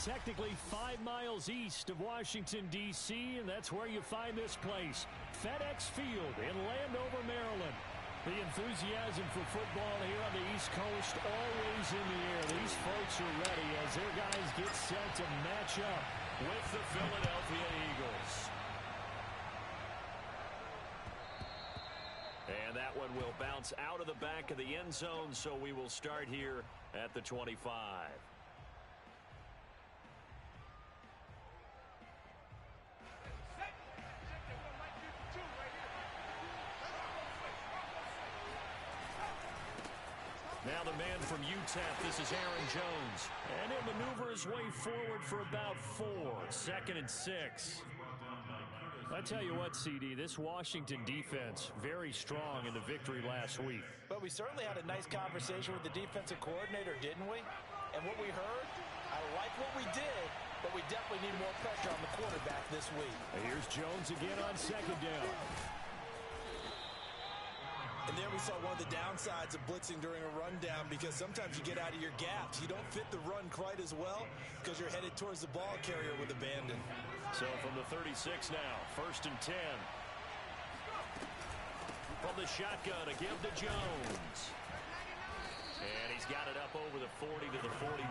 technically 5 miles east of Washington, D.C., and that's where you find this place, FedEx Field in Landover, Maryland. The enthusiasm for football here on the East Coast always in the air. These folks are ready as their guys get set to match up with the Philadelphia Eagles. And that one will bounce out of the back of the end zone, so we will start here at the 25. Now the man from UTEP, this is Aaron Jones. And he'll maneuver his way forward for about 4, 2nd and 6. I tell you what, CD, this Washington defense, very strong in the victory last week. But we certainly had a nice conversation with the defensive coordinator, didn't we? And what we heard, I like what we did, but we definitely need more pressure on the quarterback this week. And here's Jones again on 2nd down. And there we saw one of the downsides of blitzing during a rundown, because sometimes you get out of your gaps. You don't fit the run quite as well because you're headed towards the ball carrier with abandon. So from the 36 now, 1st and 10. From the shotgun, a give to Jones. And he's got it up over the 40 to the 41.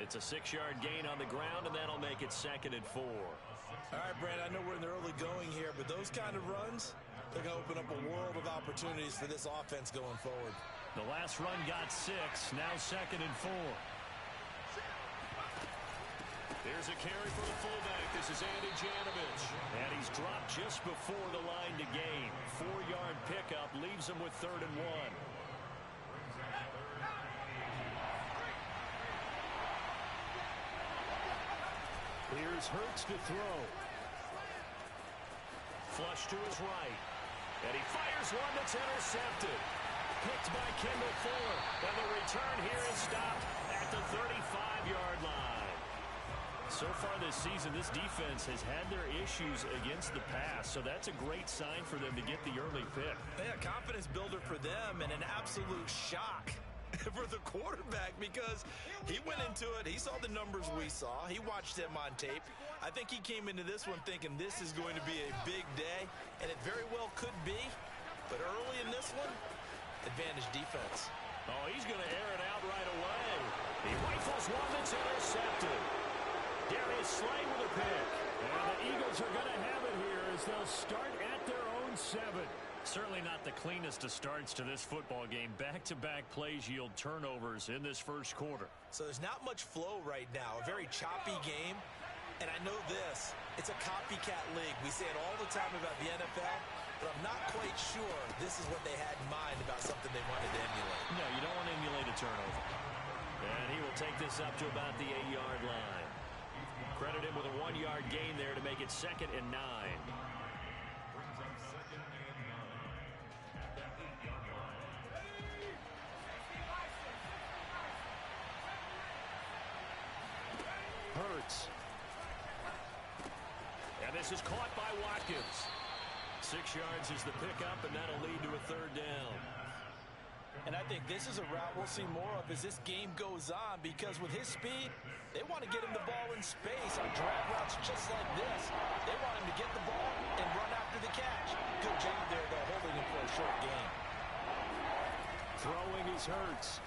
It's a 6-yard gain on the ground, and that'll make it 2nd and 4. All right, Brad, I know we're in the early going here, but those kind of runs, they're going to open up a world of opportunities for this offense going forward. The last run got 6, now 2nd and 4. There's a carry for the fullback. This is Andy Janovich. And he's dropped just before the line to gain. 4-yard pickup leaves him with 3rd and 1. Here's Hurts to throw. Flush to his right. And he fires one that's intercepted. Picked by Kendall Fuller. And the return here is stopped at the 35-yard line. So far this season, this defense has had their issues against the pass. So that's a great sign for them to get the early pick. Yeah, confidence builder for them and an absolute shock for the quarterback, because he went into it, he saw the numbers we saw, he watched them on tape. I think he came into this one thinking this is going to be a big day, and it very well could be, but early in this one, advantage defense. Oh, he's going to air it out right away. He rifles one that's intercepted. Darius Slay with a pick. And the Eagles are going to have it here as they'll start at their own 7. Certainly not the cleanest of starts to this football game. Back-to-back plays yield turnovers in this first quarter. So there's not much flow right now. A very choppy game. And I know this. It's a copycat league. We say it all the time about the NFL, but I'm not quite sure this is what they had in mind about something they wanted to emulate. No, you don't want to emulate a turnover. And he will take this up to about the 8-yard line. Credit him with a 1-yard gain there to make it 2nd and 9. Hurts. And this is caught by Watkins. 6 yards is the pickup, and that'll lead to a 3rd down. And I think this is a route we'll see more of as this game goes on, because with his speed, they want to get him the ball in space on drag routes just like this. They want him to get the ball and run after the catch. Good job there, though, holding him for a short gain. Throwing is Hurts.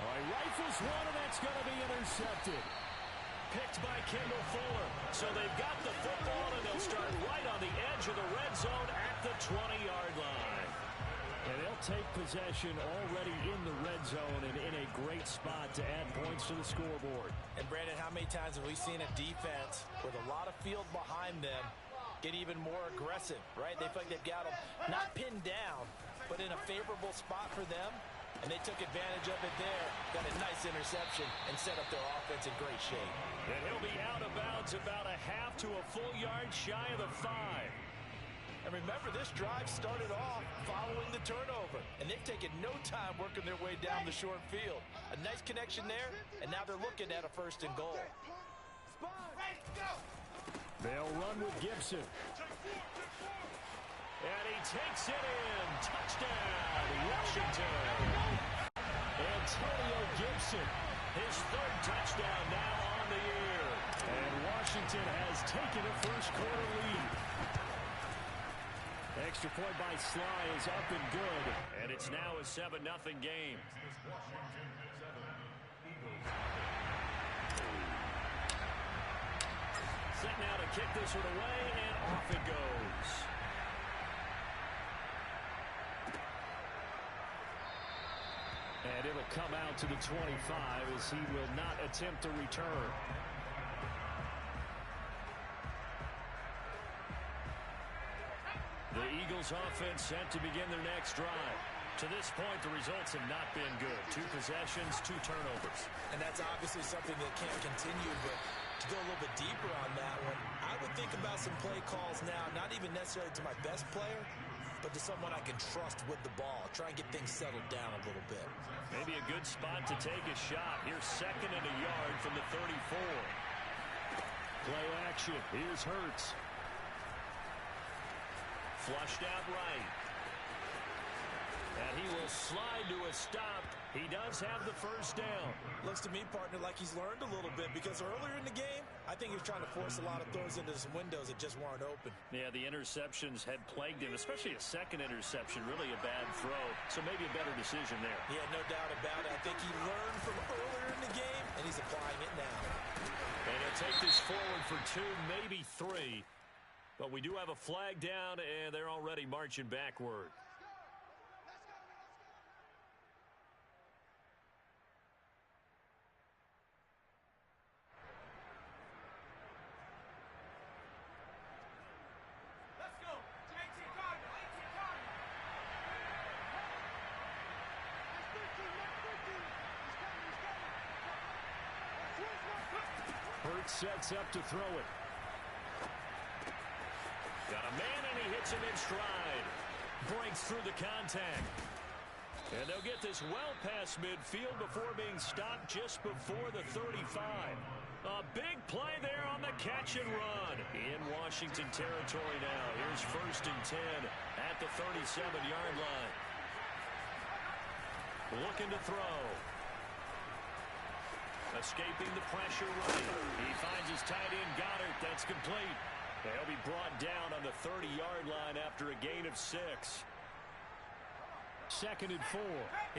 Oh, he rifles one, and that's going to be intercepted. Picked by Kendall Fuller. So they've got the football, and they'll start right on the edge of the red zone at the 20-yard line. And they'll take possession already in the red zone and in a great spot to add points to the scoreboard. And, Brandon, how many times have we seen a defense with a lot of field behind them get even more aggressive, right? They feel like they've got them not pinned down, but in a favorable spot for them. And they took advantage of it there, got a nice interception, and set up their offense in great shape. And he'll be out of bounds about a half to a full yard shy of the 5. And remember, this drive started off following the turnover, and they've taken no time working their way down the short field. A nice connection there, and now they're looking at a 1st and goal. They'll run with Gibson. And he takes it in. Touchdown, Washington. Antonio Gibson, his 3rd touchdown touchdown now on the year. And Washington has taken a first-quarter lead. Extra point by Sly is up and good, and it's now a 7-0 game. Set now to kick this one away, and off it goes. And it'll come out to the 25 as he will not attempt to return. The Eagles offense set to begin their next drive. To this point, the results have not been good. 2 possessions, 2 turnovers. And that's obviously something that can't continue, but to go a little bit deeper on that one, I would think about some play calls now, not even necessarily to my best player, but to someone I can trust with the ball. Try and get things settled down a little bit. Maybe a good spot to take a shot. Here's 2nd and a yard from the 34. Play action. Here's Hurts. Flushed out right. And he will slide to a stop. He does have the first down. Looks to me, partner, like he's learned a little bit because earlier in the game, I think he was trying to force a lot of throws into some windows that just weren't open. Yeah, the interceptions had plagued him, especially a second interception, really a bad throw. So maybe a better decision there. Yeah, no doubt about it. I think he learned from earlier in the game, and he's applying it now. And he'll take this forward for 2, maybe 3. But we do have a flag down, and they're already marching backward. Hurts sets up to throw it. Got a man, and he hits him in stride. Breaks through the contact. And they'll get this well past midfield before being stopped just before the 35. A big play there on the catch and run. In Washington territory now. Here's 1st and 10 at the 37-yard line. Looking to throw. Escaping the pressure right. He finds his tight end, Goddard. That's complete. They'll be brought down on the 30-yard line after a gain of 6. 2nd and 4.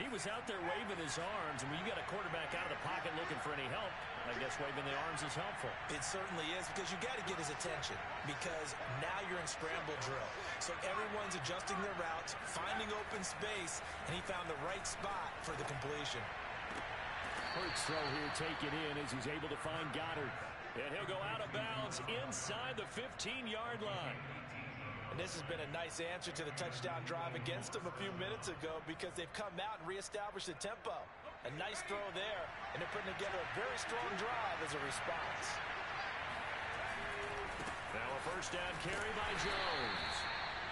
He was out there waving his arms, and when you got a quarterback out of the pocket looking for any help, I guess waving the arms is helpful. It certainly is, because you got to get his attention, because now you're in scramble drill. So everyone's adjusting their routes, finding open space, and he found the right spot for the completion. Hurts throw here taken in as he's able to find Goddard. And he'll go out of bounds inside the 15-yard line. And this has been a nice answer to the touchdown drive against them a few minutes ago because they've come out and reestablished the tempo. A nice throw there, and they're putting together a very strong drive as a response. Now a first down carry by Jones.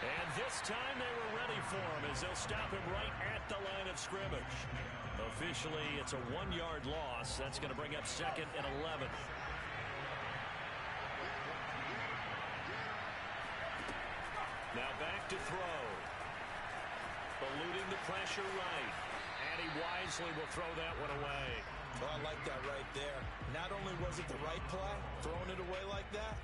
And this time they were ready for him as they'll stop him right at the line of scrimmage. Officially, it's a 1-yard loss. That's going to bring up 2nd and 11. Now back to throw. Eluding the pressure right. And he wisely will throw that one away. Well, I like that right there. Not only was it the right play, throwing it away like that,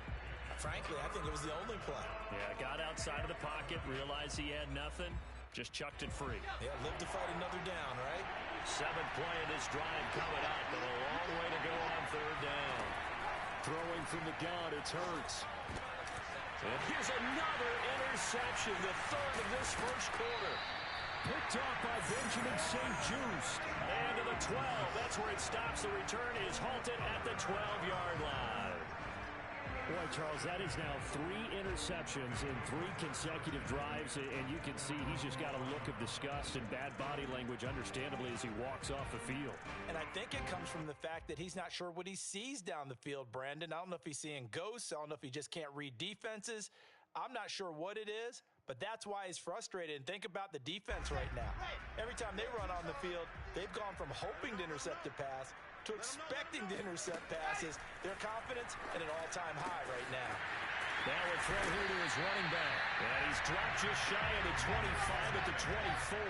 frankly, I think it was the only play. Yeah, got outside of the pocket, realized he had nothing, just chucked it free. Yeah, live to fight another down, right? 7th play of this drive coming up, and a long way to go on 3rd down. Throwing from the gun, it's Hurts. And here's another interception, the 3rd of this first quarter. Picked off by Benjamin St-Juste. And to the 12, that's where it stops. The return is halted at the 12-yard line. Boy, Charles, that is now 3 interceptions in 3 consecutive drives, and you can see he's just got a look of disgust and bad body language, understandably, as he walks off the field. And I think it comes from the fact that he's not sure what he sees down the field, Brandon. I don't know if he's seeing ghosts. I don't know if he just can't read defenses. I'm not sure what it is, but that's why he's frustrated. And think about the defense right now. Every time they run on the field, they've gone from hoping to intercept a pass to expecting to intercept passes. Their confidence at an all-time high right now. Now a throw here to his running back. And he's dropped just shy of the 25 at the 24.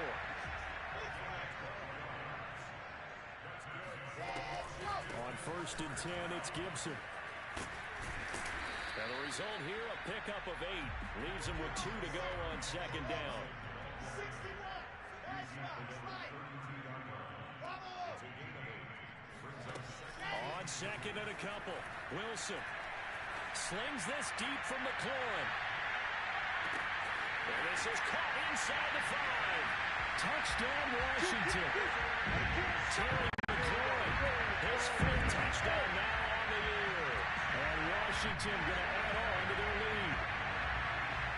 On 1st and 10, it's Gibson. And the result here, a pickup of 8. Leaves him with 2 to go on 2nd down. On 2nd and a couple, Wilson slings this deep from McLaurin. And this is caught inside the 5. Touchdown, Washington. Terry McLaurin, his 5th touchdown now on the year. And Washington going to add on to their lead.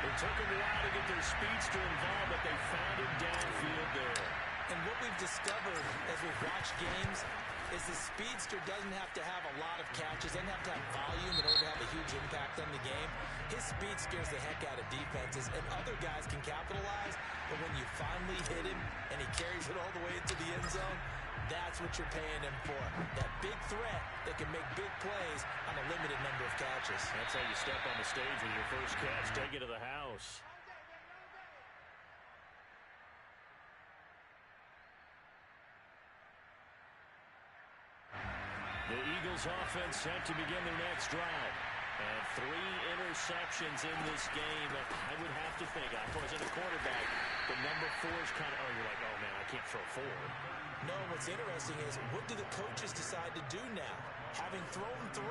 It took them a while to get their speedster involved, but they found him downfield there. And what we've discovered as we've watched games is the speedster doesn't have to have a lot of catches, doesn't have to have volume in order to have a huge impact on the game. His speed scares the heck out of defenses, and other guys can capitalize, but when you finally hit him and he carries it all the way into the end zone, that's what you're paying him for. That big threat that can make big plays on a limited number of catches. That's how you step on the stage with your first catch, take it to the house. The Eagles offense set to begin their next drive. And 3 interceptions in this game. I would have to think, I wasn't a quarterback, but number 4 is kind of, you're like, oh man, I can't throw 4. No, what's interesting is, what do the coaches decide to do now? Having thrown 3,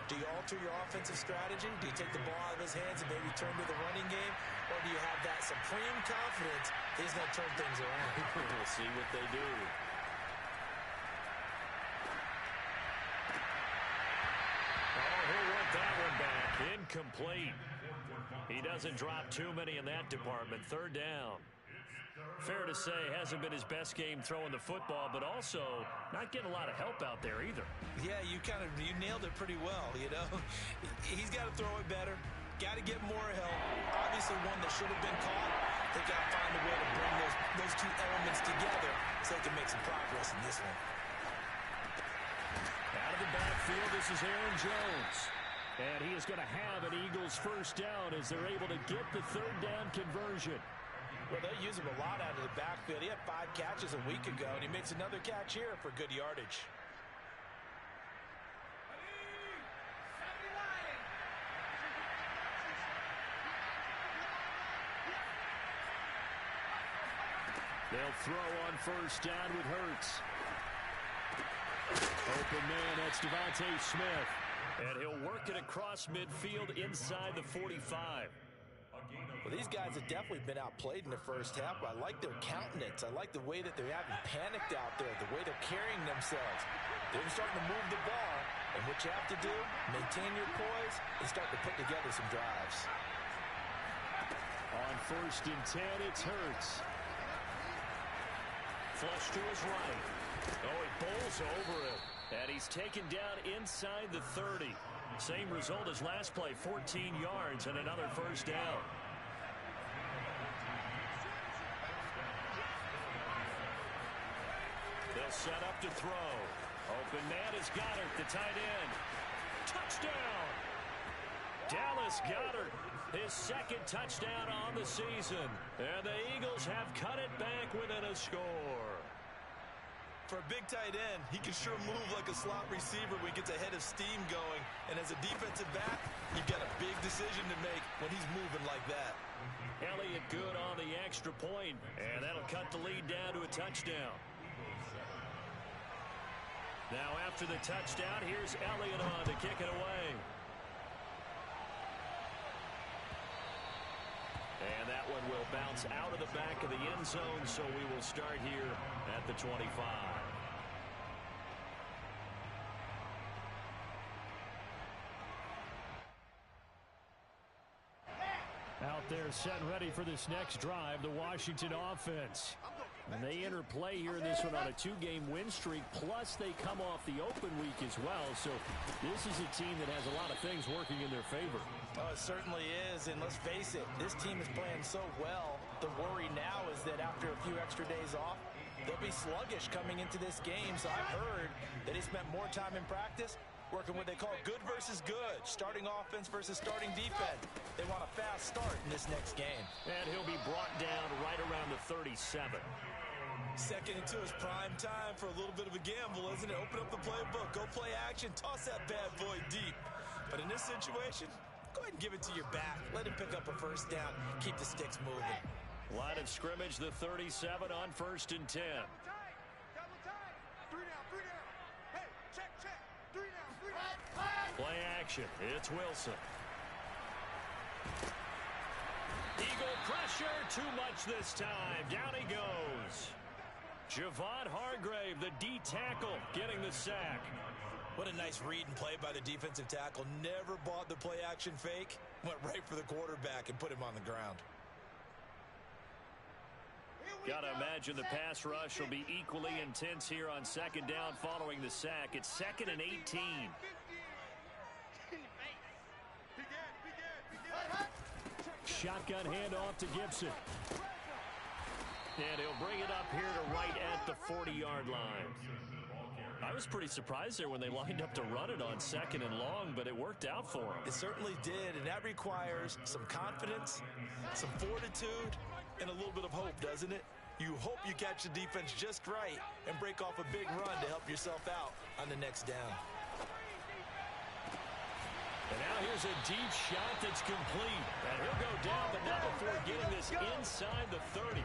do you alter your offensive strategy? Do you take the ball out of his hands and maybe turn to the running game? Or do you have that supreme confidence he's going to turn things around? We'll see what they do. That one back, incomplete. He doesn't drop too many in that department. 3rd down. Fair to say, hasn't been his best game throwing the football, but also not getting a lot of help out there either. Yeah, you nailed it pretty well, you know. He's got to throw it better. Got to get more help. Obviously one that should have been caught. They got to find a way to bring those 2 elements together so they can make some progress in this one. Out of the backfield, this is Aaron Jones. And he is going to have an Eagles 1st down as they're able to get the 3rd down conversion. Well, they use him a lot out of the backfield. He had 5 catches a week ago, and he makes another catch here for good yardage. They'll throw on 1st down with Hurts. Open man, that's Devontae Smith. And he'll work it across midfield inside the 45. Well, these guys have definitely been outplayed in the first half. I like their countenance. I like the way that they're having panicked out there, the way they're carrying themselves. They're starting to move the ball. And what you have to do, maintain your poise and start to put together some drives. On 1st and 10, it's Hurts. Flush to his right. Oh, he bowls over it. And he's taken down inside the 30. Same result as last play, 14 yards and another 1st down. They'll set up to throw. Open man is Goddard, the tight end. Touchdown! Dallas Goddard, his 2nd touchdown on the season. And the Eagles have cut it back within a score. For a big tight end, he can sure move like a slot receiver when he gets a head of steam going. And as a defensive back, you've got a big decision to make when he's moving like that. Elliott good on the extra point, and that'll cut the lead down to a touchdown. Now after the touchdown, here's Elliott on to kick it away. And that one will bounce out of the back of the end zone, so we will start here at the 25. Out there set and ready for this next drive, the Washington offense. And they enter play here in this one on a 2-game win streak, plus they come off the open week as well. So this is a team that has a lot of things working in their favor. Oh, it certainly is, and let's face it, this team is playing so well. The worry now is that after a few extra days off, they'll be sluggish coming into this game. So I've heard that he spent more time in practice working what they call good versus good, starting offense versus starting defense. They want a fast start in this next game. And he'll be brought down right around the 37. Second into his prime time for a little bit of a gamble, isn't it? Open up the playbook, go play action, toss that bad boy deep. But in this situation, go ahead and give it to your back. Let him pick up a first down, keep the sticks moving. Line of scrimmage, the 37 on 1st and 10. Play action. It's Wilson. Eagle pressure. Too much this time. Down he goes. Javon Hargrave, the D tackle, getting the sack. What a nice read and play by the defensive tackle. Never bought the play action fake. Went right for the quarterback and put him on the ground. Got to imagine the pass rush will be equally intense here on 2nd down following the sack. It's 2nd and 18. Shotgun handoff to Gibson. And he'll bring it up here to right at the 40-yard line. I was pretty surprised there when they lined up to run it on 2nd and long, but it worked out for him. It certainly did, and that requires some confidence, some fortitude, and a little bit of hope, doesn't it? You hope you catch the defense just right and break off a big run to help yourself out on the next down. And now here's a deep shot that's complete. And he'll go down, but not before getting this inside the 30.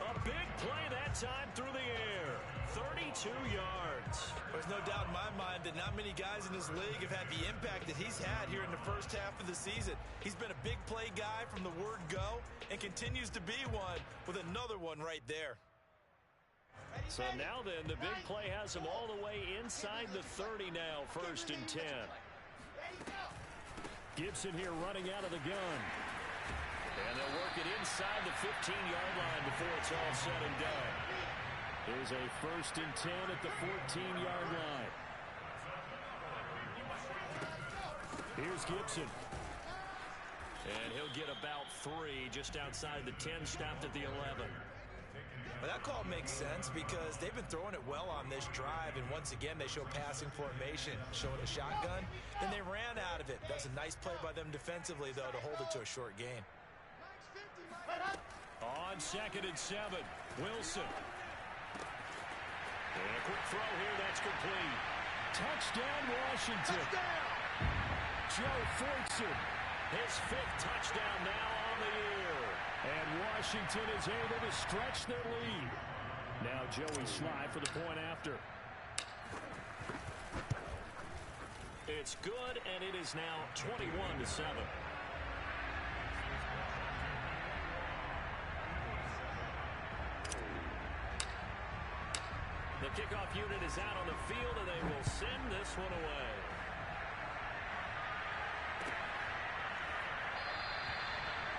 A big play that time through the air. 32 yards. There's no doubt in my mind that not many guys in this league have had the impact that he's had here in the first half of the season. He's been a big play guy from the word go and continues to be one with another one right there. So now then, the big play has him all the way inside the 30 now, 1st and 10. Gibson here running out of the gun. And they'll work it inside the 15-yard line before it's all said and done. There's a 1st and 10 at the 14-yard line. Here's Gibson. And he'll get about 3 just outside the 10, stopped at the 11. Well, that call makes sense because they've been throwing it well on this drive, and once again they show passing formation, showing a shotgun. Then they ran out of it. That's a nice play by them defensively, though, to hold it to a short gain. On 2nd and 7, Wilson. And a quick throw here, that's complete. Touchdown, Washington. Touchdown! Joe Fortson, his 5th touchdown now on the year. And Washington is able to stretch their lead. Now Joey Sly for the point after. It's good, and it is now 21-7. The kickoff unit is out on the field, and they will send this one away.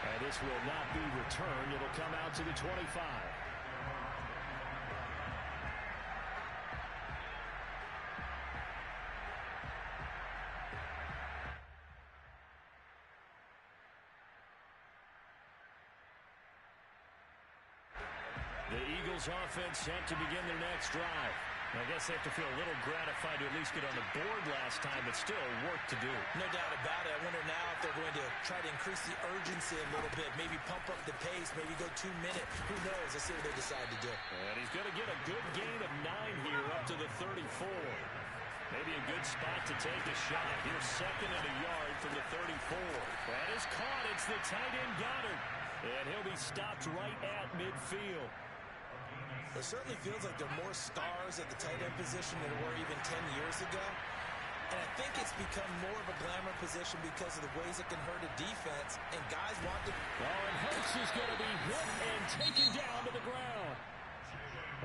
And this will not be returned. It'll come out to the 25. The Eagles offense set to begin their next drive. I guess they have to feel a little gratified to at least get on the board last time, but still work to do. No doubt about it. I wonder now if they're going to try to increase the urgency a little bit, maybe pump up the pace, maybe go 2 minutes. Who knows? Let's see what they decide to do. And he's going to get a good gain of 9 here up to the 34. Maybe a good spot to take a shot. Here's 2nd and a yard from the 34. That is caught. It's the tight end Goddard. And he'll be stopped right at midfield. It certainly feels like there are more stars at the tight end position than there were even 10 years ago. And I think it's become more of a glamour position because of the ways it can hurt a defense. And guys want to... And Hurts is going to be hit and taken down to the ground.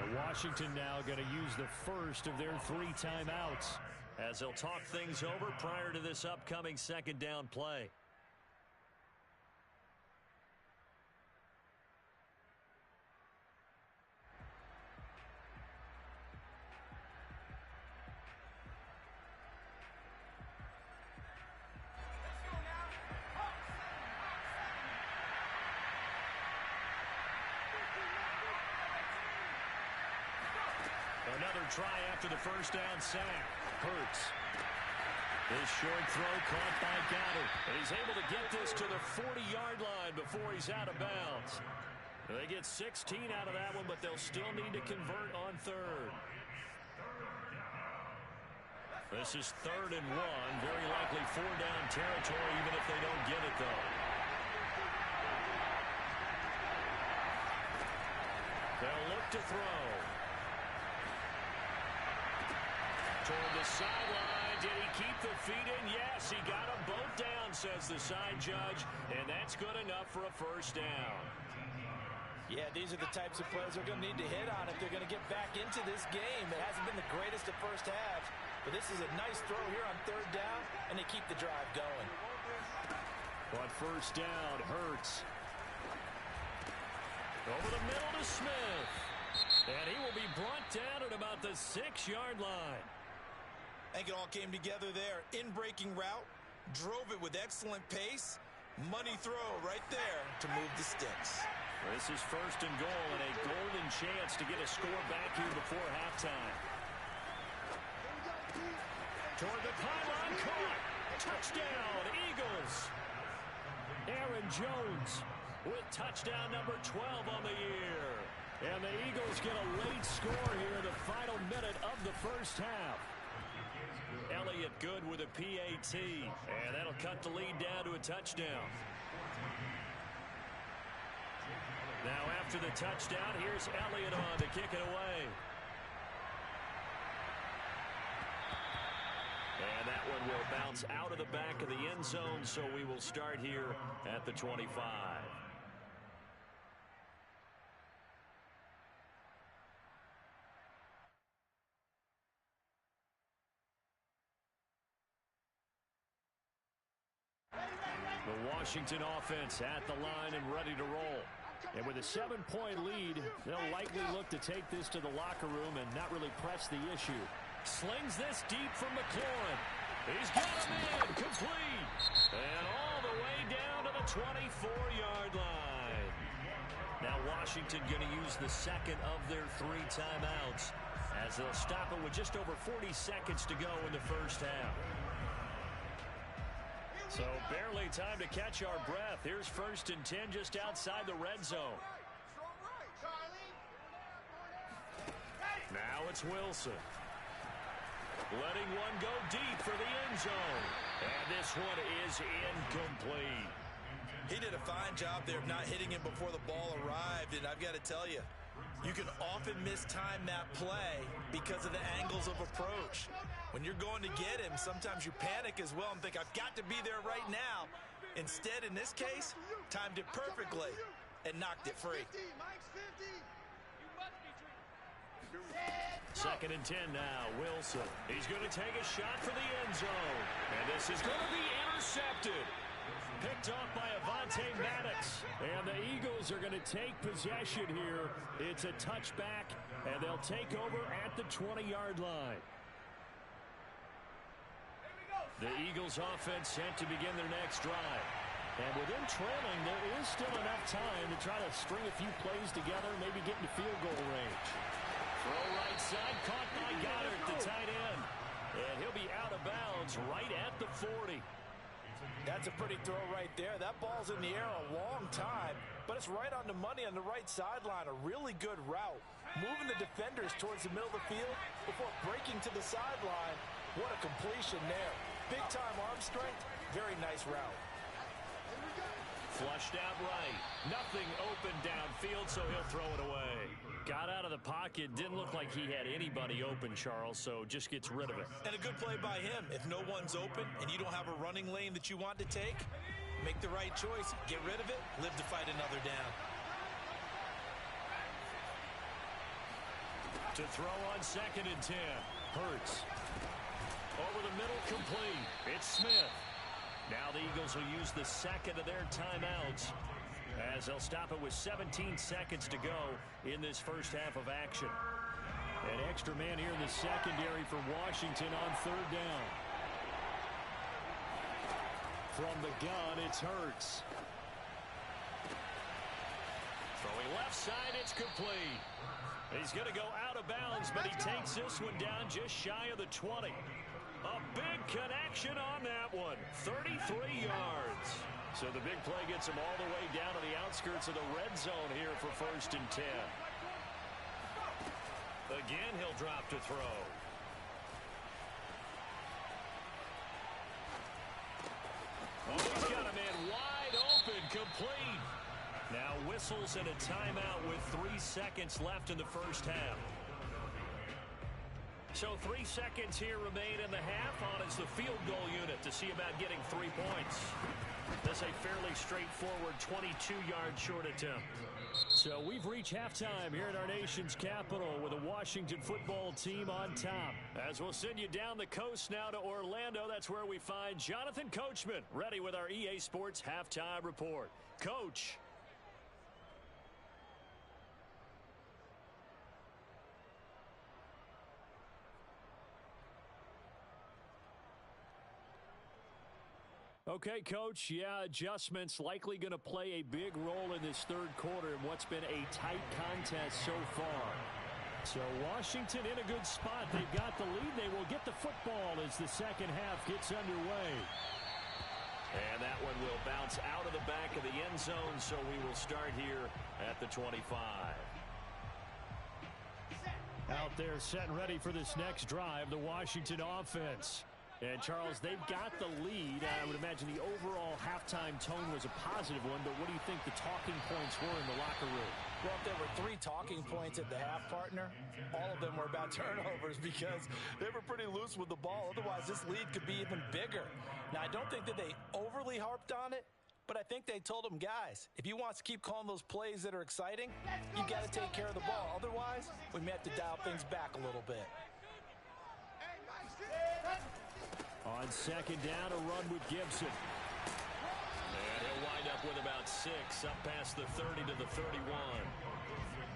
And Washington now going to use the first of their 3 timeouts as they'll talk things over prior to this upcoming 2nd down play. Another try after the first down sack. Hurts. His short throw caught by Goddard. And he's able to get this to the 40-yard line before he's out of bounds. They get 16 out of that one, but they'll still need to convert on third. This is 3rd and 1. Very likely 4-down territory, even if they don't get it, though. They'll look to throw. Toward the sideline. Did he keep the feet in? Yes, he got them both down, says the side judge. And that's good enough for a first down. Yeah, these are the types of plays they're going to need to hit on if they're going to get back into this game. It hasn't been the greatest of first halves, but this is a nice throw here on 3rd down, and they keep the drive going. On first down, Hurts. Over the middle to Smith. And he will be brought down at about the 6-yard line. I think it all came together there. In-breaking route, drove it with excellent pace. Money throw right there to move the sticks. This is 1st and goal and a golden chance to get a score back here before halftime. Toward the pylon, caught. Touchdown, Eagles. Aaron Jones with touchdown number 12 on the year. And the Eagles get a late score here in the final minute of the first half. Elliott good with a PAT. And that'll cut the lead down to a touchdown. Now after the touchdown, here's Elliott on to kick it away. And that one will bounce out of the back of the end zone, so we will start here at the 25. The Washington offense at the line and ready to roll. And with a 7-point lead, they'll likely look to take this to the locker room and not really press the issue. Slings this deep from McLaurin. He's got him in, complete. And all the way down to the 24-yard line. Now Washington going to use the second of their 3 timeouts as they'll stop it with just over 40 seconds to go in the first half. So barely time to catch our breath. Here's 1st and 10 just outside the red zone. Now it's Wilson. Letting one go deep for the end zone. And this one is incomplete. He did a fine job there of not hitting him before the ball arrived. And I've got to tell you, you can often mistime that play because of the angles of approach. When you're going to get him, sometimes you panic as well and think, I've got to be there right now. Instead, in this case, timed it perfectly and knocked it free. 2nd and 10 now, Wilson. He's going to take a shot for the end zone. And this is going to be intercepted. Picked off by Avonte Maddox. And the Eagles are going to take possession here. It's a touchback, and they'll take over at the 20-yard line. The Eagles offense set to begin their next drive. And with them trailing, there is still enough time to try to string a few plays together, maybe get into field goal range. Throw right side, caught by Goddard, the tight end. And he'll be out of bounds right at the 40. That's a pretty throw right there. That ball's in the air a long time, but it's right on the money on the right sideline. A really good route. Moving the defenders towards the middle of the field before breaking to the sideline. What a completion there. Big-time arm strength. Very nice route. Flushed out right. Nothing open downfield, so he'll throw it away. Got out of the pocket. Didn't look like he had anybody open, Charles, so just gets rid of it. And a good play by him. If no one's open and you don't have a running lane that you want to take, make the right choice. Get rid of it. Live to fight another down. To throw on 2nd and 10. Hurts. Over the middle, complete. It's Smith. Now the Eagles will use the second of their timeouts as they'll stop it with 17 seconds to go in this first half of action. An extra man here in the secondary for Washington on 3rd down. From the gun, it's Hurts. Throwing left side, it's complete. He's going to go out of bounds, but he takes this one down just shy of the 20. A big connection on that one. 33 yards. So the big play gets him all the way down to the outskirts of the red zone here for 1st and 10. Again, he'll drop to throw. Oh, he's got a man wide open, complete. Now whistles and a timeout with 3 seconds left in the first half. So 3 seconds here remain in the half. On is the field goal unit to see about getting 3 points. That's a fairly straightforward 22-yard short attempt. So we've reached halftime here in our nation's capital with the Washington football team on top. As we'll send you down the coast now to Orlando, that's where we find Jonathan Coachman ready with our EA Sports halftime report. Coach. Okay, Coach, yeah, adjustments likely going to play a big role in this third quarter in what's been a tight contest so far. So Washington in a good spot. They've got the lead. They will get the football as the second half gets underway. And that one will bounce out of the back of the end zone, so we will start here at the 25. Out there set and ready for this next drive, the Washington offense. And, Charles, they've got the lead. I would imagine the overall halftime tone was a positive one, but what do you think the talking points were in the locker room? Well, if there were 3 talking points at the half, partner, all of them were about turnovers because they were pretty loose with the ball. Otherwise, this lead could be even bigger. Now, I don't think that they overly harped on it, but I think they told them, guys, if you want to keep calling those plays that are exciting, you got to take care of the ball. Otherwise, we may have to dial things back a little bit. On second down, a run with Gibson. And he'll wind up with about 6, up past the 30 to the 31.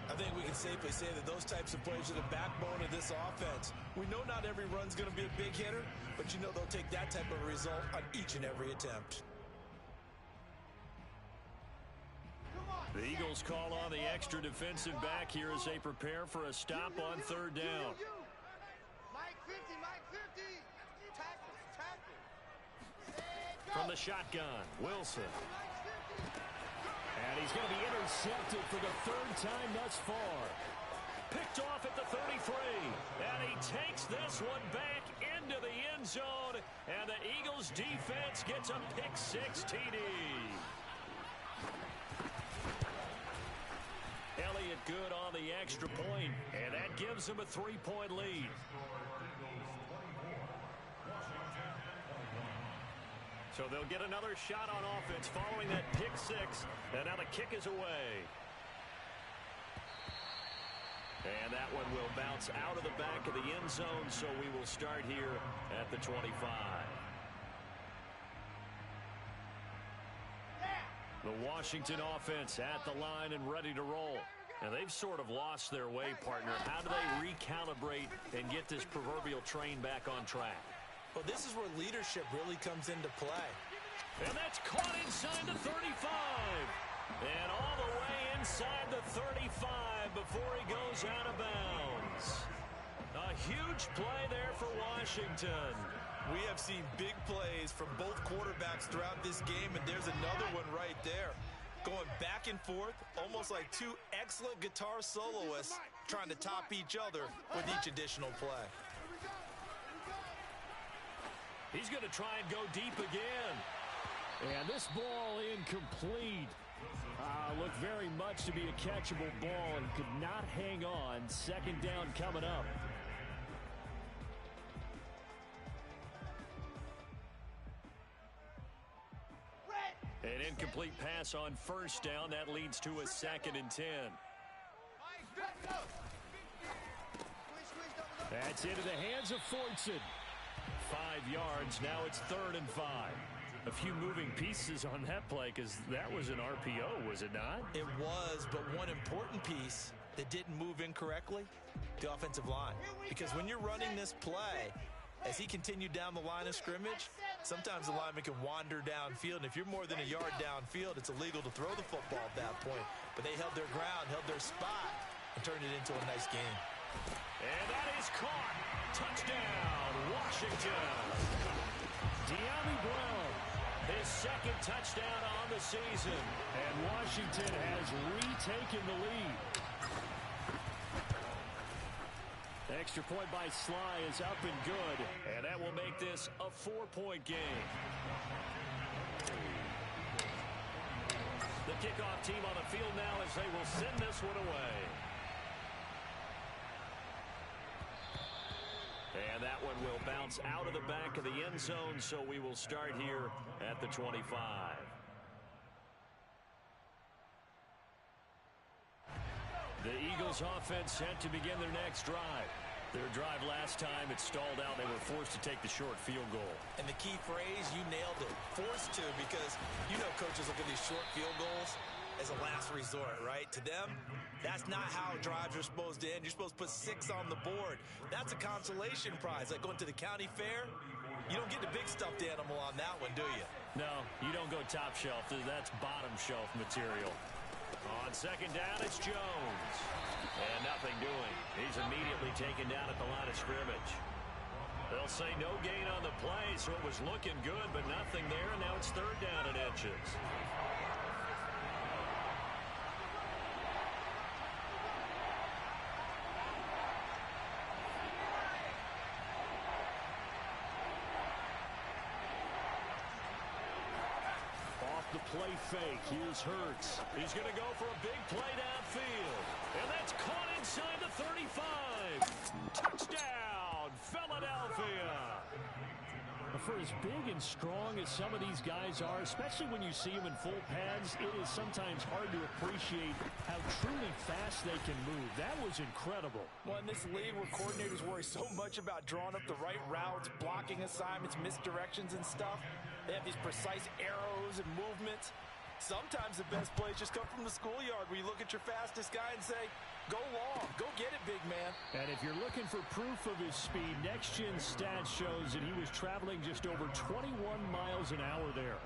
I think we can safely say that those types of plays are the backbone of this offense. We know not every run's going to be a big hitter, but you know they'll take that type of result on each and every attempt. The Eagles call on the extra defensive back here as they prepare for a stop on third down. From the shotgun, Wilson. And he's going to be intercepted for the 3rd time thus far. Picked off at the 33. And he takes this one back into the end zone. And the Eagles defense gets a pick-6 TD. Elliott good on the extra point, and that gives him a 3-point lead. So they'll get another shot on offense following that pick-6, and now the kick is away. And that one will bounce out of the back of the end zone, so we will start here at the 25. The Washington offense at the line and ready to roll. And they've sort of lost their way, partner. How do they recalibrate and get this proverbial train back on track? Well, this is where leadership really comes into play. And that's caught inside the 35. And all the way inside the 35 before he goes out of bounds. A huge play there for Washington. We have seen big plays from both quarterbacks throughout this game, and there's another one right there. Going back and forth, almost like 2 excellent guitar soloists trying to top each other with each additional play. He's going to try and go deep again. And this ball incomplete. Looked very much to be a catchable ball and could not hang on. Second down coming up. An incomplete pass on first down. That leads to a 2nd and 10. That's into the hands of Fortson. 5 yards. Now it's 3rd and 5. A few moving pieces on that play because that was an RPO, was it not? It was, but one important piece that didn't move incorrectly, the offensive line. Because when you're running this play, as he continued down the line of scrimmage, sometimes the lineman can wander downfield, and if you're more than a yard downfield, it's illegal to throw the football at that point. But they held their ground, held their spot, and turned it into a nice game. And that is caught. Touchdown, Washington. De'Ami Brown, his 2nd touchdown on the season. And Washington has retaken the lead. Extra point by Sly is up and good. And that will make this a 4-point game. The kickoff team on the field now as they will send this one away. And that one will bounce out of the back of the end zone, so we will start here at the 25. The Eagles offense set to begin their next drive. Their drive last time, it stalled out. They were forced to take the short field goal. And the key phrase, you nailed it. Forced to, because you know coaches look at these short field goals as a last resort, right? To them, that's not how drives are supposed to end. You're supposed to put 6 on the board. That's a consolation prize. Like going to the county fair, you don't get the big stuffed animal on that one, do you? No, you don't go top shelf. That's bottom shelf material. On second down, it's Jones. And nothing doing. He's immediately taken down at the line of scrimmage. They'll say no gain on the play, so it was looking good, but nothing there, and now it's third down and inches. The play fake. Here's Hurts. He's going to go for a big play downfield. And that's caught inside the 35. Touchdown, Philadelphia. For as big and strong as some of these guys are, especially when you see them in full pads, it is sometimes hard to appreciate how truly fast they can move. That was incredible. Well, in this league where coordinators worry so much about drawing up the right routes, blocking assignments, misdirections and stuff, they have these precise arrows and movements. Sometimes the best plays just come from the schoolyard where you look at your fastest guy and say, go long, go get it, big man. And if you're looking for proof of his speed, Next Gen Stats shows that he was traveling just over 21 miles an hour there.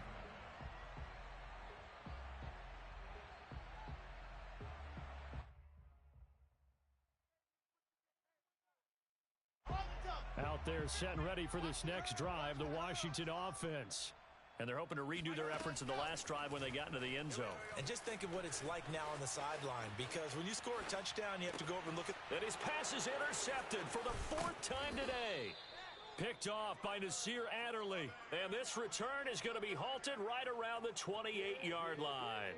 Out there set and ready for this next drive, the Washington offense. And they're hoping to redo their efforts in the last drive when they got into the end zone. And just think of what it's like now on the sideline, because when you score a touchdown, you have to go over and look at... And his pass is intercepted for the 4th time today. Picked off by Nasir Adderley. And this return is going to be halted right around the 28-yard line.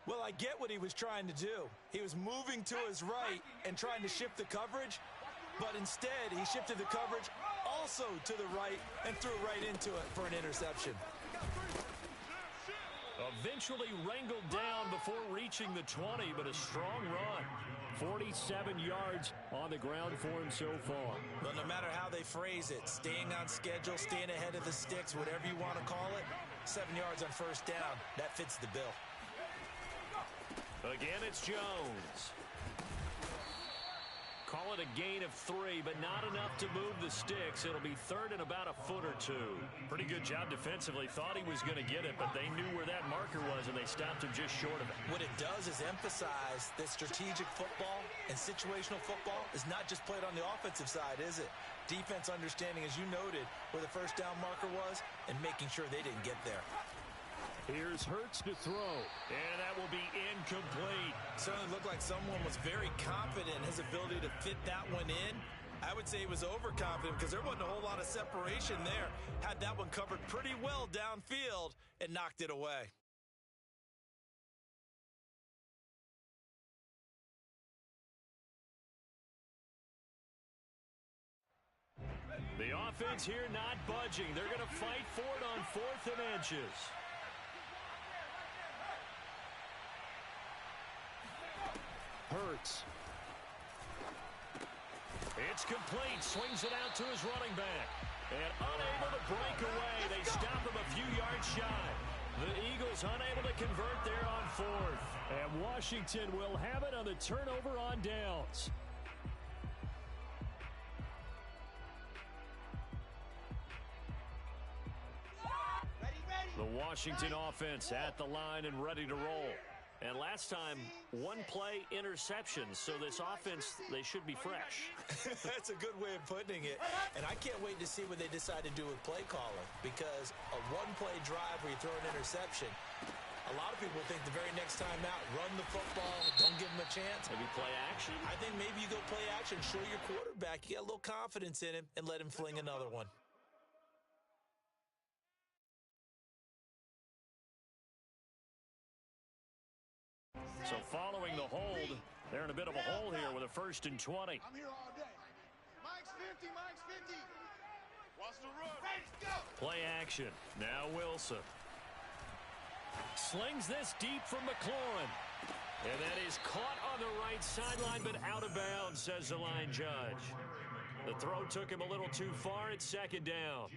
Well, I get what he was trying to do. He was moving to his right and trying to shift the coverage. But instead, he shifted the coverage also to the right and threw right into it for an interception. Eventually wrangled down before reaching the 20, but a strong run. 47 yards on the ground for him so far. Well, no matter how they phrase it, staying on schedule, staying ahead of the sticks, whatever you want to call it, 7 yards on first down, that fits the bill. Again, it's Jones. Call it a gain of 3, but not enough to move the sticks. It'll be third and about a foot or 2. Pretty good job defensively. Thought he was going to get it, but they knew where that marker was, and they stopped him just short of it. What it does is emphasize that strategic football and situational football is not just played on the offensive side, is it? Defense understanding, as you noted, where the first down marker was and making sure they didn't get there. Here's Hurts to throw, and that will be incomplete. Certainly looked like someone was very confident in his ability to fit that one in. I would say he was overconfident because there wasn't a whole lot of separation there. Had that one covered pretty well downfield and knocked it away. The offense here not budging. They're going to fight for it on 4th and inches. Hurts. It's complete. Swings it out to his running back. And unable to break away. They stop him a few yards shy. The Eagles unable to convert there on 4th. And Washington will have it on the turnover on downs. The Washington offense at the line and ready to roll. And last time, one play interception. So this offense, they should be fresh. That's a good way of putting it. And I can't wait to see what they decide to do with play calling, because a one-play drive where you throw an interception, a lot of people think the very next time out, run the football, don't give them a chance. Maybe play action? I think maybe you go play action, show your quarterback, you get a little confidence in him, and let him fling another one. So following the hold, they're in a bit of a hole here with a 1st and 20. I'm here all day. Mike's 50, Mike's 50. Watch the run. Let's go. Play action. Now Wilson. Slings this deep from McLaurin. And that is caught on the right sideline, but out of bounds, says the line judge. The throw took him a little too far. It's 2nd down.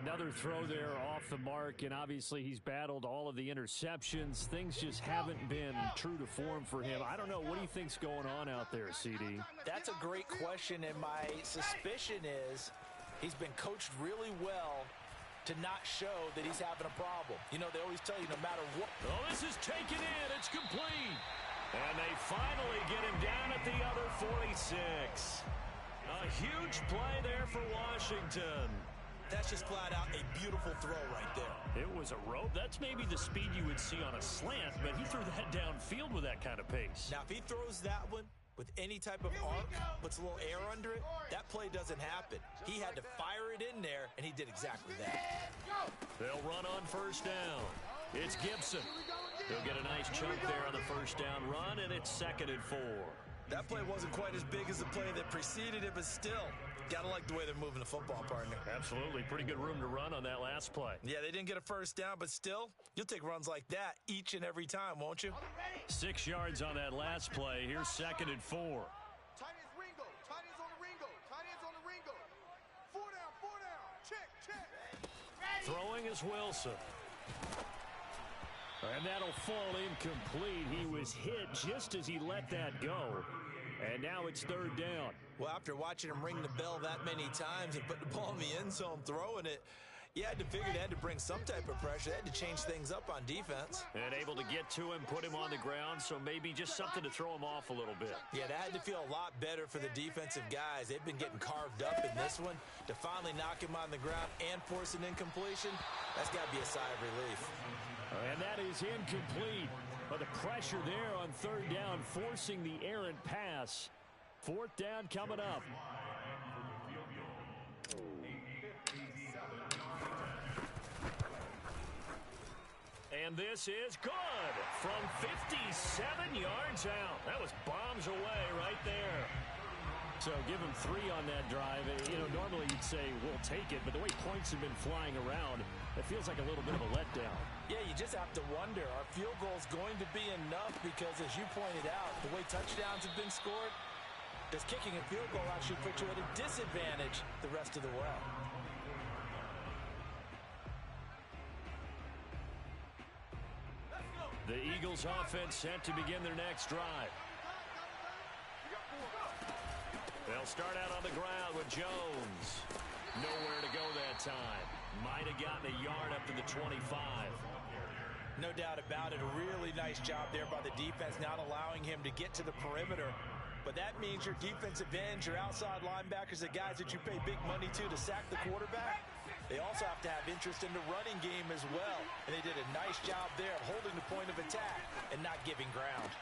Another throw there off the mark, and obviously he's battled all of the interceptions. Things just haven't been true to form for him. I don't know. What do you think's going on out there, CD? That's a great question, and my suspicion is he's been coached really well to not show that he's having a problem. You know, they always tell you no matter what. Oh, this is taken in. It's complete. And they finally get him down at the other 46. A huge play there for Washington. That's just flat out a beautiful throw right there. It was a rope. That's maybe the speed you would see on a slant, but he threw that downfield with that kind of pace. Now, if he throws that one with any type of arc, puts a little air under it, that play doesn't happen. He had to fire it in there, and he did exactly that. They'll run on 1st down. It's Gibson. He'll get a nice chunk there on the 1st down run, and it's 2nd and 4. That play wasn't quite as big as the play that preceded it, but still, gotta like the way they're moving the football, partner. Absolutely. Pretty good room to run on that last play. Yeah, they didn't get a 1st down, but still, you'll take runs like that each and every time, won't you? 6 yards on that last play. Here's 2nd and 4. Tight ends Ringo. Tight ends on the Ringo. Tight ends on the Ringo. 4 down, 4 down. Check, check. Throwing is Wilson. And that'll fall incomplete. He was hit just as he let that go. And now it's 3rd down. Well, after watching him ring the bell that many times and put the ball in the end zone throwing it, you had to figure they had to bring some type of pressure. They had to change things up on defense. And able to get to him, put him on the ground, so maybe just something to throw him off a little bit. Yeah, that had to feel a lot better for the defensive guys. They've been getting carved up in this one. To finally knock him on the ground and force an incompletion, that's got to be a sigh of relief. And that is incomplete. But the pressure there on 3rd down, forcing the errant pass. 4th down coming up. And this is good from 57 yards out. That was bombs away right there. So give him 3 on that drive. You know, normally you'd say we'll take it, but the way points have been flying around, it feels like a little bit of a letdown. Yeah, you just have to wonder, are field goals going to be enough? Because as you pointed out, the way touchdowns have been scored, does kicking a field goal actually put you at a disadvantage the rest of the way? The Eagles offense set to begin their next drive. They'll start out on the ground with Jones. Nowhere to go that time. Might have gotten a yard up to the 25. No doubt about it. A really nice job there by the defense, not allowing him to get to the perimeter. But that means your defensive ends, your outside linebackers, the guys that you pay big money to sack the quarterback, they also have to have interest in the running game as well. And they did a nice job there of holding the point of attack and not giving ground.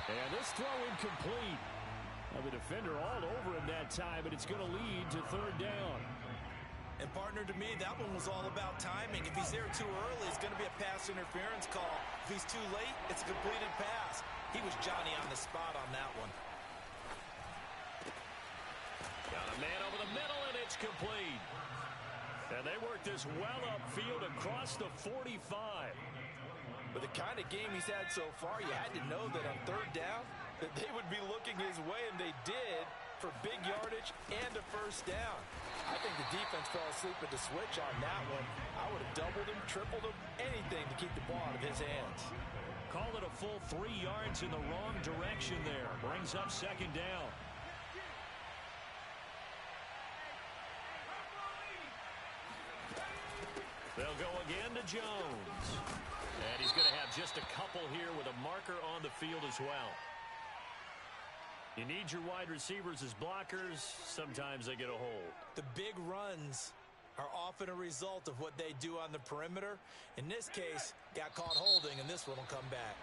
And this throw incomplete. Well, the defender all over him that time, but it's going to lead to 3rd down. And partner, to me, that one was all about timing. If he's there too early, it's going to be a pass interference call. If he's too late, it's a completed pass. He was Johnny on the spot on that one. Got a man over the middle, and it's complete. And they work this well upfield across the 45. With the kind of game he's had so far, you had to know that on 3rd down, that they would be looking his way, and they did, for big yardage and a 1st down. I think the defense fell asleep at the switch on that one. I would have doubled him, tripled him, anything to keep the ball out of his hands. Call it a full 3 yards in the wrong direction there. Brings up 2nd down. They'll go again to Jones. And he's going to have just a couple here with a marker on the field as well. You need your wide receivers as blockers. Sometimes they get a hold. The big runs are often a result of what they do on the perimeter. In this case, got caught holding, and this one will come back.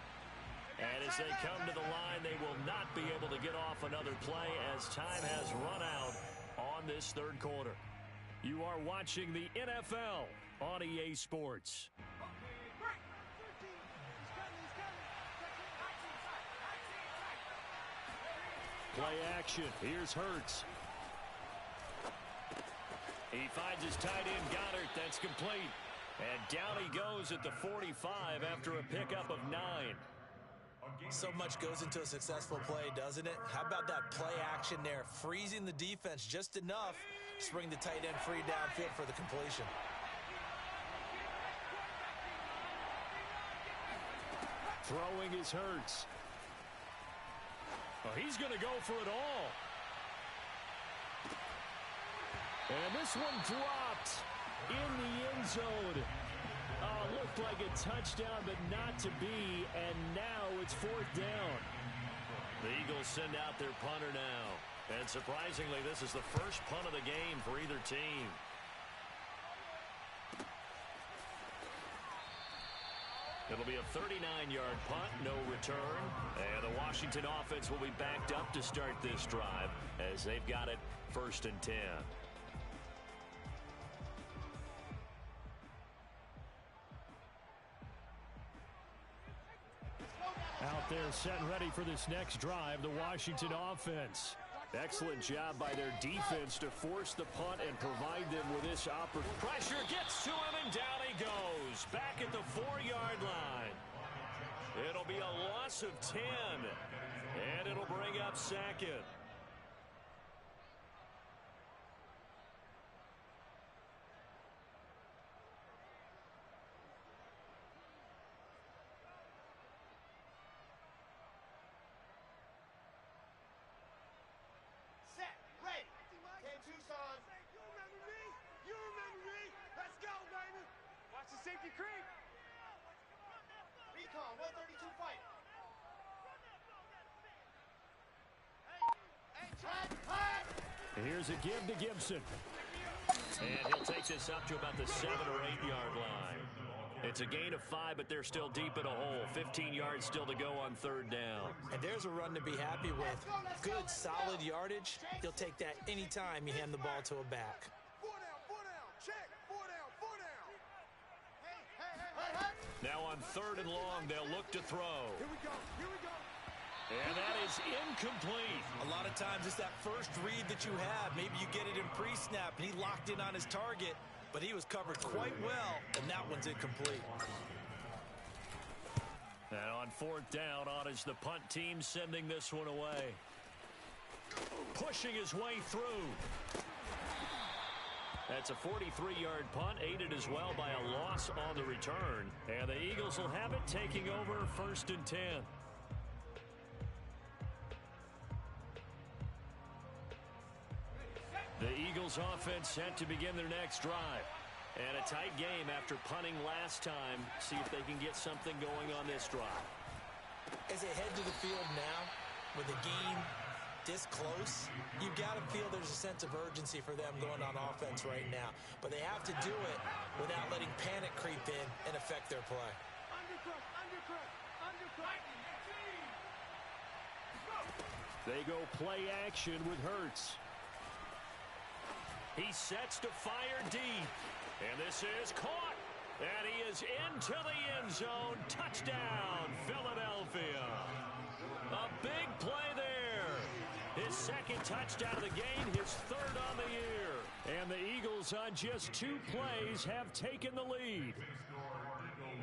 And as they come to the line, they will not be able to get off another play as time has run out on this third quarter. You are watching the NFL on EA Sports. Play action. Here's Hurts. He finds his tight end, Goddard. That's complete. And down he goes at the 45 after a pickup of 9. So much goes into a successful play, doesn't it? How about that play action there? Freezing the defense just enough to bring the tight end free downfield for the completion. Throwing is Hurts. Oh, he's going to go for it all. And this one dropped in the end zone. Looked like a touchdown, but not to be, and now it's fourth down. The Eagles send out their punter now. And surprisingly, this is the first punt of the game for either team. It'll be a 39-yard punt, no return. And the Washington offense will be backed up to start this drive as they've got it 1st and 10. Out there set and ready for this next drive, the Washington offense. Excellent job by their defense to force the punt and provide them with this opportunity. Pressure gets to him, and down he goes. Back at the 4-yard line. It'll be a loss of 10, and it'll bring up 2nd. Safety creep. Recon 132 fight. And here's a give to Gibson. And he'll take this up to about the 7 or 8-yard line. It's a gain of 5, but they're still deep in a hole. 15 yards still to go on 3rd down. And there's a run to be happy with. Good, solid yardage. He'll take that anytime you hand the ball to a back. 4 down, check. 4 down. Now on 3rd and long, they'll look to throw. Here we go. And that is incomplete. A lot of times it's that first read that you have. Maybe you get it in pre-snap, and he locked in on his target, but he was covered quite well, and that one's incomplete. And on 4th down, on is the punt team sending this one away. Pushing his way through. That's a 43-yard punt, aided as well by a loss on the return. And the Eagles will have it, taking over 1st and 10. The Eagles offense set to begin their next drive. And a tight game after punting last time. See if they can get something going on this drive. As they head to the field now, with the game this close, you've got to feel there's a sense of urgency for them going on offense right now. But they have to do it without letting panic creep in and affect their play. Undercut. They go play action with Hurts. He sets to fire deep. And this is caught. And he is into the end zone. Touchdown, Philadelphia. A big play there. His 2nd touchdown of the game, his 3rd on the year. And the Eagles on just 2 plays have taken the lead.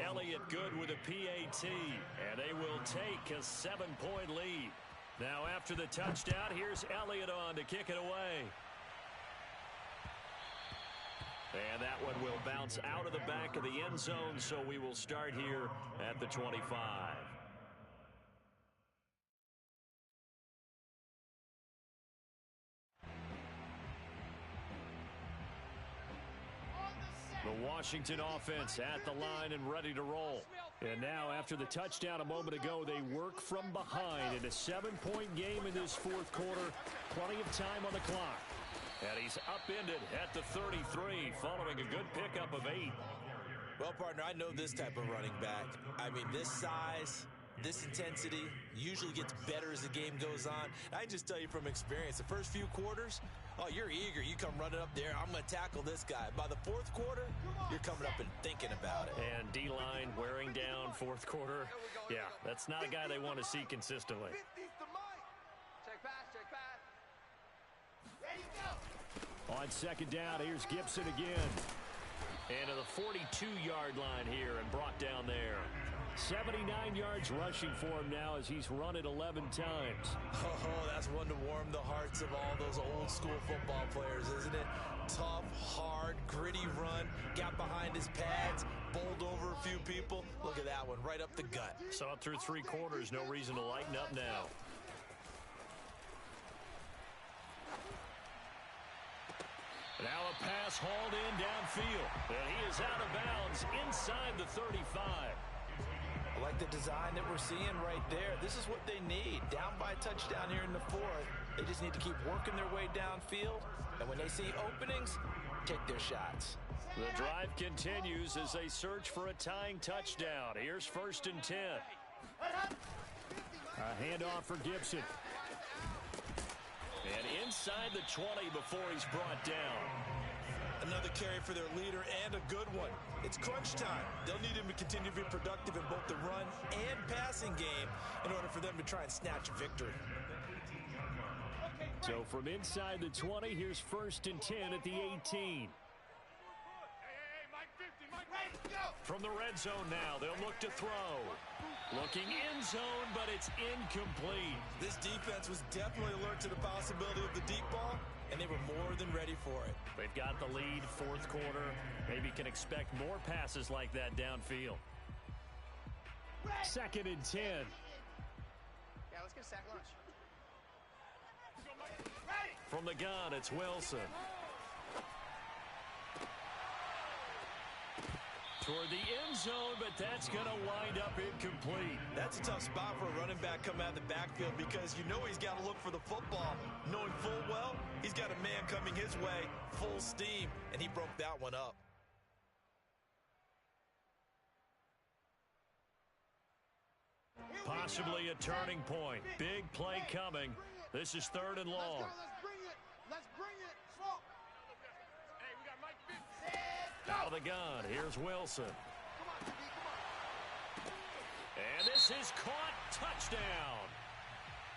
Elliott good with a PAT. And they will take a 7-point lead. Now after the touchdown, here's Elliott on to kick it away. And that one will bounce out of the back of the end zone, so we will start here at the 25. The Washington offense at the line and ready to roll. And now, after the touchdown a moment ago, they work from behind in a 7-point game in this fourth quarter. Plenty of time on the clock. And he's upended at the 33, following a good pickup of 8. Well, partner, I know this type of running back. I mean, this size, this intensity usually gets better as the game goes on. I just tell you from experience, the first few quarters, oh, you're eager. You come running up there, I'm going to tackle this guy. By the fourth quarter, you're coming up and thinking about it. And D-line wearing down fourth quarter. Yeah, that's not a guy they want to see consistently. Check pass, check pass. Ready, go. On second down, here's Gibson again. And to the 42-yard line here and brought down there. 79 yards rushing for him now as he's run it 11 times. Oh, that's one to warm the hearts of all those old-school football players, isn't it? Tough, hard, gritty run. Got behind his pads, bowled over a few people. Look at that one, right up the gut. Saw it through 3 quarters. No reason to lighten up now. Now a pass hauled in downfield. And he is out of bounds inside the 35. I like the design that we're seeing right there. This is what they need. Down by a touchdown here in the fourth. They just need to keep working their way downfield. And when they see openings, take their shots. The drive continues as they search for a tying touchdown. Here's 1st and 10. A handoff for Gibson. And inside the 20 before he's brought down. Another carry for their leader and a good one. It's crunch time. They'll need him to continue to be productive in both the run and passing game in order for them to try and snatch a victory. So from inside the 20, here's 1st and 10 at the 18. From the red zone now, they'll look to throw. Looking end zone, but it's incomplete. This defense was definitely alert to the possibility of the deep ball, and they were more than ready for it. They've got the lead, fourth quarter. Maybe can expect more passes like that downfield. 2nd and 10. Yeah, let's get a sack lunch. From the gun, it's Wilson. Toward the end zone, but that's going to wind up incomplete. That's a tough spot for a running back coming out of the backfield because you know he's got to look for the football. Knowing full well, he's got a man coming his way, full steam, and he broke that one up. Possibly a turning point. Big play coming. This is 3rd and long. Let's bring it. Let's bring it. Slow. Hey, we got Mike Vick. Out of the gun, here's Wilson. Come on, DB, come on. And this is caught. Touchdown.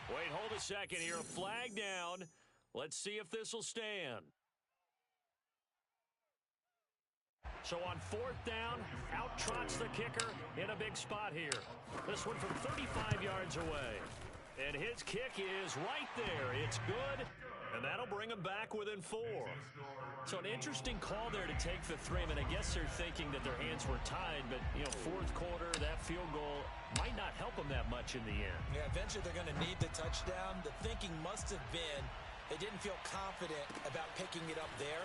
Wait, hold a second here. A flag down. Let's see if this will stand. So on 4th down, out trots the kicker in a big spot here. This one from 35 yards away. And his kick is right there. It's good. And that'll bring him back within 4. So an interesting call there to take the 3. I mean, I guess they're thinking that their hands were tied, but, you know, fourth quarter, that field goal might not help them that much in the end. Yeah, eventually they're going to need the touchdown. The thinking must have been they didn't feel confident about picking it up there,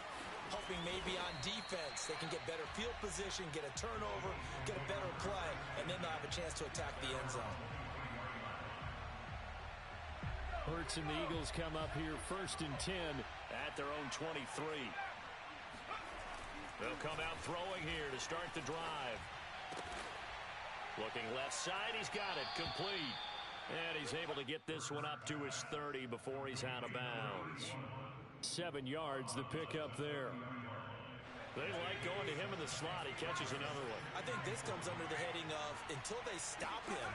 hoping maybe on defense they can get better field position, get a turnover, get a better play, and then they'll have a chance to attack the end zone. Hurts and the Eagles come up here 1st and 10 at their own 23. They'll come out throwing here to start the drive. Looking left side, he's got it complete. And he's able to get this one up to his 30 before he's out of bounds. 7 yards, the pickup there. They like going to him in the slot. He catches another one. I think this comes under the heading of until they stop him,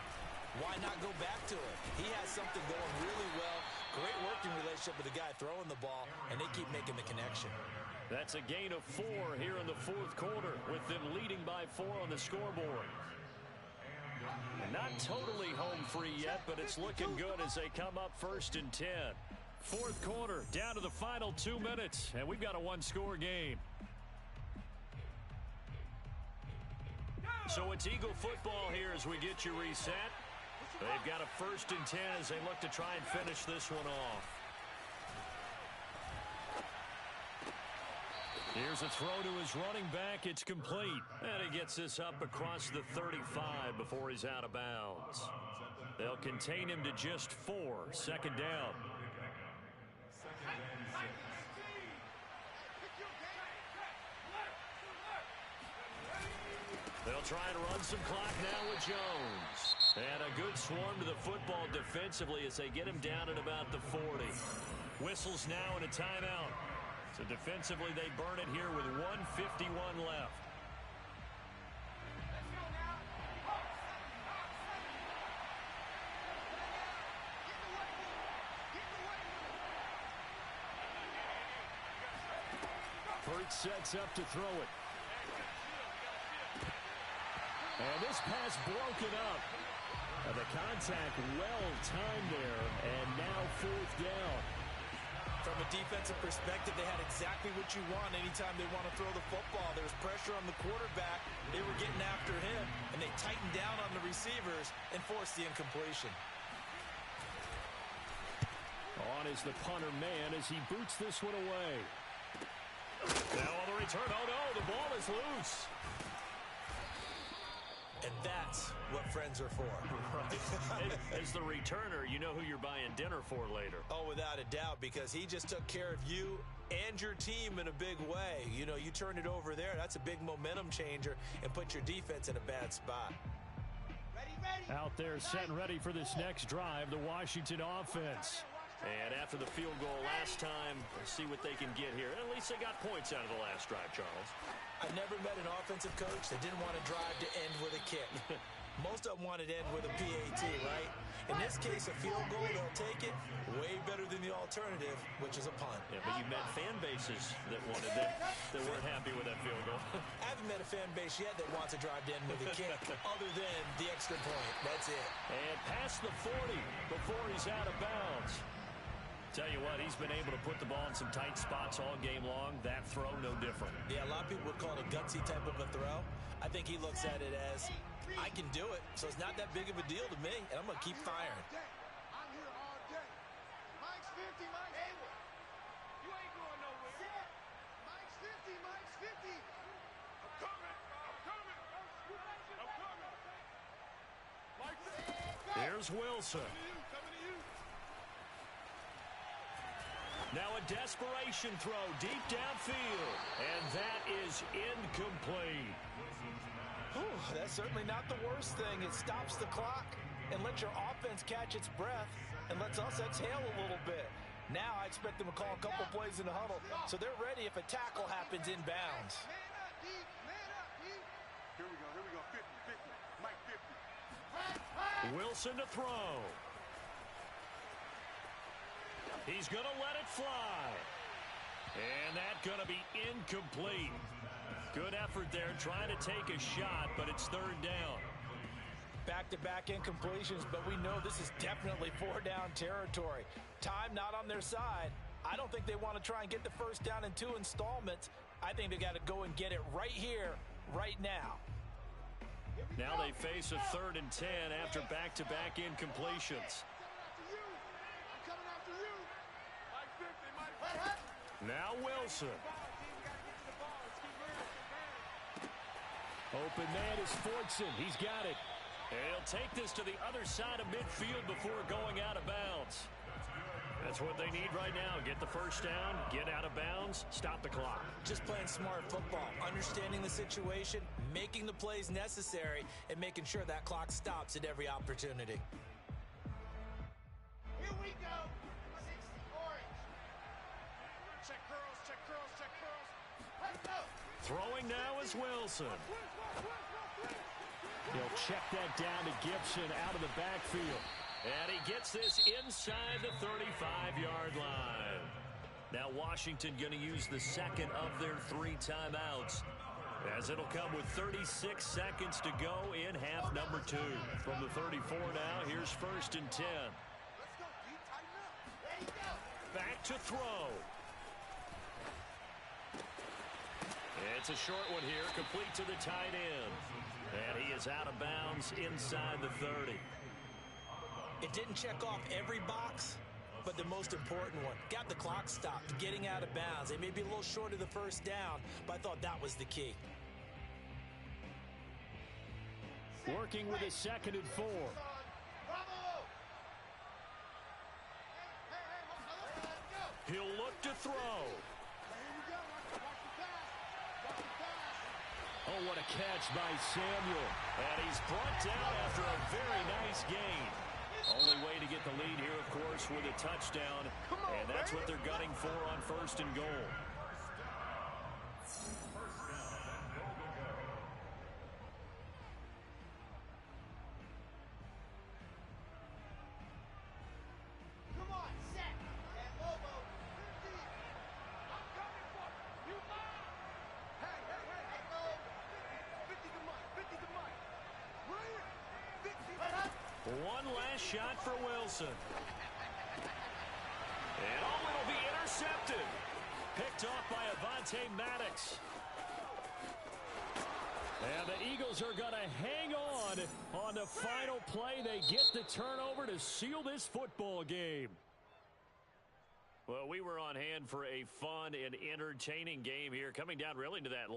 why not go back to it? He has something going really well. Great working relationship with the guy throwing the ball, and they keep making the connection. That's a gain of 4 here in the fourth quarter with them leading by 4 on the scoreboard. Not totally home free yet, but it's looking good as they come up 1st and 10. Fourth quarter, down to the final 2 minutes, and we've got a 1-score game. So it's Eagle football here as we get you reset. They've got a 1st and 10 as they look to try and finish this one off. Here's a throw to his running back. It's complete. And he gets this up across the 35 before he's out of bounds. They'll contain him to just 4. Second down. They'll try and run some clock now with Jones. And a good swarm to the football defensively as they get him down at about the 40. Whistles now and a timeout. So defensively they burn it here with 1:51 left. Hurt sets up to throw it. And this pass broken up. And the contact well timed there. And now 4th down. From a defensive perspective, they had exactly what you want anytime they want to throw the football. There's pressure on the quarterback. They were getting after him, and they tightened down on the receivers and forced the incompletion. On is the punter man as he boots this one away. Now on the return, oh no, the ball is loose. And that's what friends are for. As the returner, you know who you're buying dinner for later. Oh, without a doubt, because he just took care of you and your team in a big way. You know, you turned it over there. That's a big momentum changer and put your defense in a bad spot. Out there set and ready for this next drive, the Washington offense. And after the field goal last time, let's see what they can get here. At least they got points out of the last drive, Charles. I've never met an offensive coach that didn't want to drive to end with a kick. Most of them wanted to end with a PAT, right? In this case, a field goal, they'll take it. Way better than the alternative, which is a punt. Yeah, but you met fan bases that wanted that weren't happy with that field goal. I haven't met a fan base yet that wants to drive to end with a kick, other than the extra point. That's it. And past the 40 before he's out of bounds. Tell you what, he's been able to put the ball in some tight spots all game long. That throw, no different. Yeah, a lot of people would call it a gutsy type of a throw. I think he looks at it as, I can do it, so it's not that big of a deal to me, and I'm going to keep firing. I'm here all day. Mike's 50, Mike's 50. You ain't going nowhere. Mike's 50, Mike's 50. I'm coming. Mike's 50. Here's Wilson. Coming to you. Now a desperation throw deep downfield. And that is incomplete. Whew, that's certainly not the worst thing. It stops the clock and lets your offense catch its breath and lets us exhale a little bit. Now I expect them to call a couple plays in the huddle so they're ready if a tackle happens in bounds. Man up, D. Man up, D. Here we go. 50, 50. Mike 50. Wilson to throw. He's going to let it fly. And that's going to be incomplete. Good effort there trying to take a shot, but it's 3rd down. Back-to-back incompletions, but we know this is definitely 4-down territory. Time not on their side. I don't think they want to try and get the first down in 2 installments. I think they got to go and get it right here, right now. Now they face a 3rd and 10 after back-to-back incompletions. Now Wilson. Open man is Fortson. He's got it. And he'll take this to the other side of midfield before going out of bounds. That's what they need right now. Get the first down, get out of bounds, stop the clock. Just playing smart football, understanding the situation, making the plays necessary, and making sure that clock stops at every opportunity. Here we go. 60 orange. Check curls, check curls, check curls. Let's go. Throwing now is Wilson. He'll check that down to Gibson out of the backfield. And he gets this inside the 35-yard line. Now Washington going to use the second of their 3 timeouts, as it'll come with 36 seconds to go in half number 2. From the 34 now, here's 1st and 10. Let's go, D. Tighten up. Ready, go. Back to throw. It's a short one here, complete to the tight end. And he is out of bounds inside the 30. It didn't check off every box, but the most important one. Got the clock stopped, getting out of bounds. They may be a little short of the first down, but I thought that was the key. Working with a 2nd and 4. He'll look to throw. Oh, what a catch by Samuel. And he's brought down after a very nice gain. Only way to get the lead here, of course, with a touchdown. And that's what they're gunning for on 1st and goal. One last shot for Wilson. And oh, it'll be intercepted. Picked off by Avonte Maddox. And the Eagles are going to hang on the final play. They get the turnover to seal this football game. Well, we were on hand for a fun and entertaining game here, coming down really to that